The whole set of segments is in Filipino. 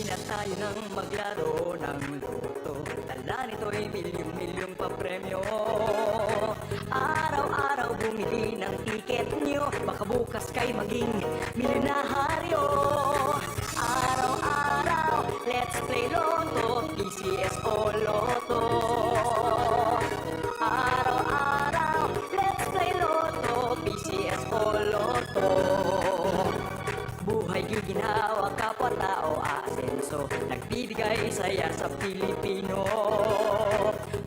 na tayo nang maglaro ng loto. Dala nito'y milyong-milyong papremyo. Araw-araw bumili ng tiket nyo, baka bukas kay maging milyonaryo. Araw-araw, let's play Lotto, PCS o Lotto. Araw-araw, let's play Lotto, PCS o Lotto. Buhay giginhawa, kapwa-tao asenso, nagbibigay saya sa Pilipino.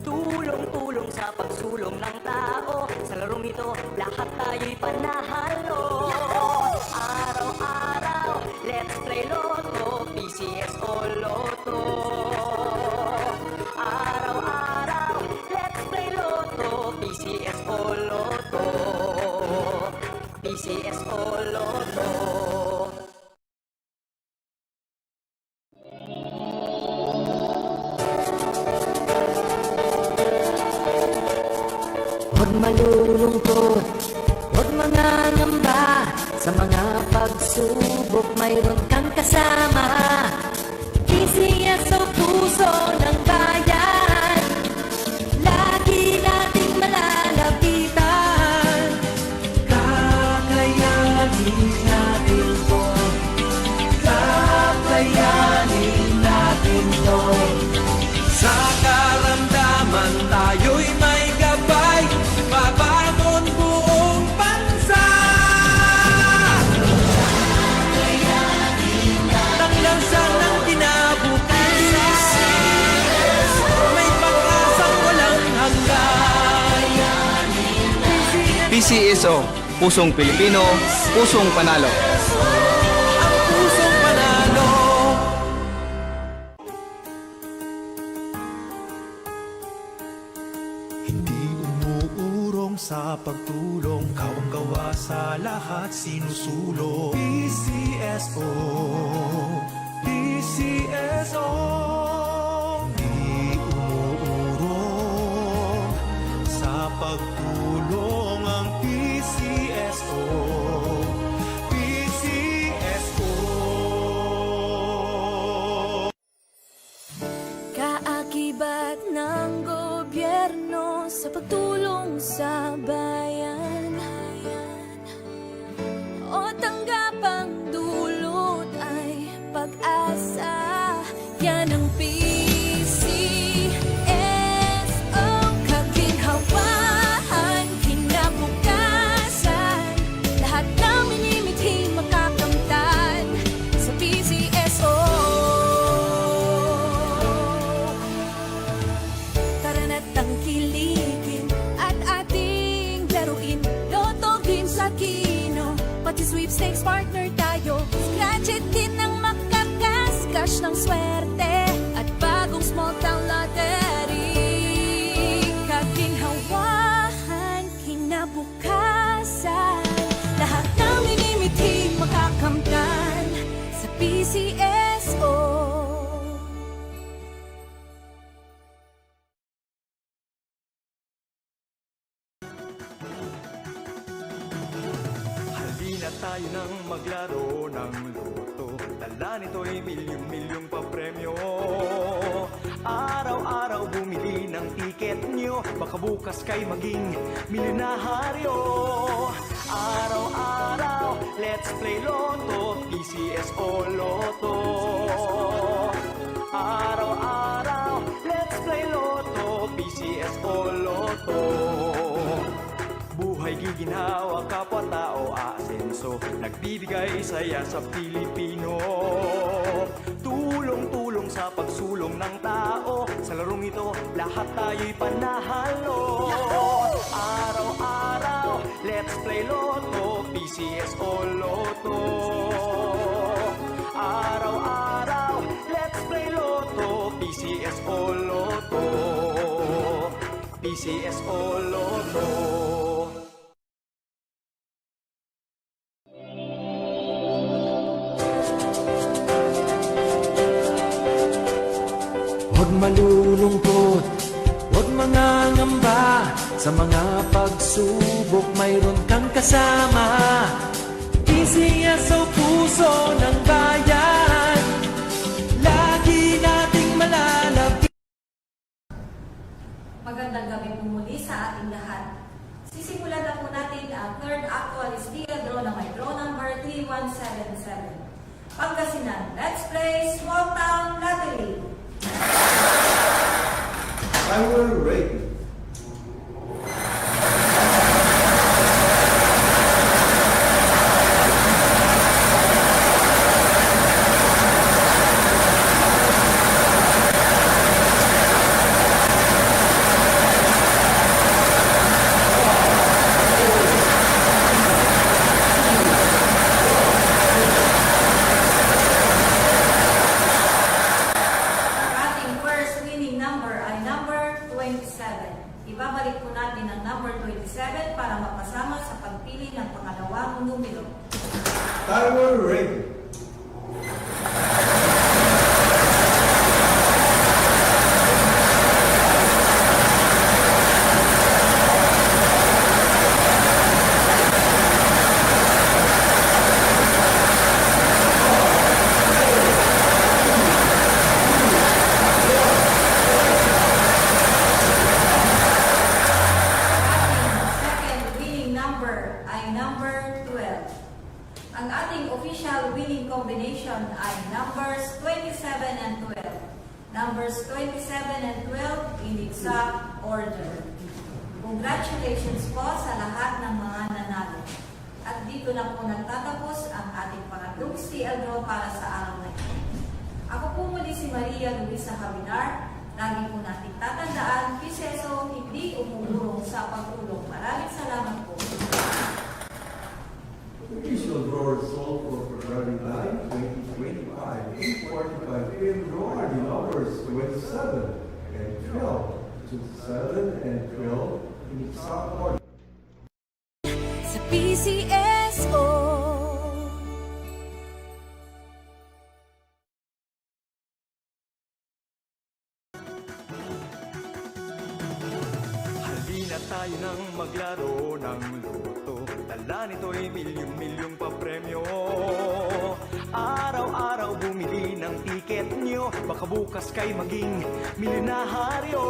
Tulong-tulong sa pagsulong ng tao, sa larong ito lahat tayo'y panahalo. Araw-araw, let's play Lotto, PCS o Lotto. Araw-araw, let's play Lotto, PCS o Lotto. PCS o Lotto. Huwag malulungkot, huwag mangangamba, sa mga pagsubok mayroon kang kasama. PCS o puso ng bayan, lagi nating malalapitan. Kakayanin natin to, kakayanin natin to. Sa karamdaman tayo'y may gabay, babangon buong bansa. Tanglansan ng kinabukasan, may pag-asang walang hanggan. PCSO, Pusong Pilipino, Pusong Panalo. Ang pusong panalo. Hindi umuurong sa pagtulong, kawang-gawa sa lahat sinusulong. PCSO, PCSO. Hindi umuurong sa pagtulong ang PCSO, PCSO. Kaakibat ng gobyerno sa pagtulong sa bayan, o tanggapang dulot ay pag-asa. Yan ang PCSO, kaginhawahan, kinabukasan. Lahat ng minimithi makakamtan sa PCSO. Tara na't tangkilikin at ating laruin Lotto, Games at Kino, pati sweepstakes partner tayo. Scratch it din ang makakascash ng swerte at bagong small town lottery. Kaginhawahan, kinabukasan, lahat ng minimithi makakamtan sa PCSO. Halina tayo nang maglaro ng loto. Dala nito'y milyong-milyong papremyo. Araw-araw bumili ng tiket nyo, baka bukas kay maging milyonaryo. Araw-araw, let's play Lotto, PCS o Lotto. Araw-araw, let's play Lotto, PCS o Lotto. Buhay giginhawa, kapwa-tao asenso, nagbibigay saya sa Pilipino. Tulong-tulong sa pagsulong ng tao, sa larong ito lahat tayo'y panahalo. Araw-araw, let's play Lotto, PCS o Lotto. Araw-araw, let's play Lotto, PCS o Lotto. PCS o Lotto. Huwag malulungkot, huwag mangangamba, sa mga pagsubok mayroon kang kasama. PCS o puso ng bayan, sa ating lahat. Sisimulan na po natin ang third actual SDA draw na may draw number 3177. Pangasinan, let's play Small Town Lottery. I will rate. Ang ating first winning number ay number 27. Ibabalik po natin ang number 27 para mapasama sa pagpili ng pangalawang numero. I will rate. Second winning number ay number 12. Ang ating official winning combination ay numbers 27 and 12. Numbers 27 and 12 in exact order. Congratulations po sa lahat ng mga nanalo. At dito na po nagtatapos ang ating pangatlong STL draw para sa araw na ito. Ako po muli si Maria Luisa Habinar. Lagi po natin tatandaan, piseso hindi umurong sa pagtulong. Maraming salamat po. Official draw result for February 9, 2025. 845 PM draw are the numbers 27 and 12. 27 and 12 in exact order. Sa PCSO. Halina tayo nang maglaro ng loto. Dala nito'y milyong-milyong papremyo. Araw-araw bumili ng tiket nyo. Baka bukas kay maging milyonaryo.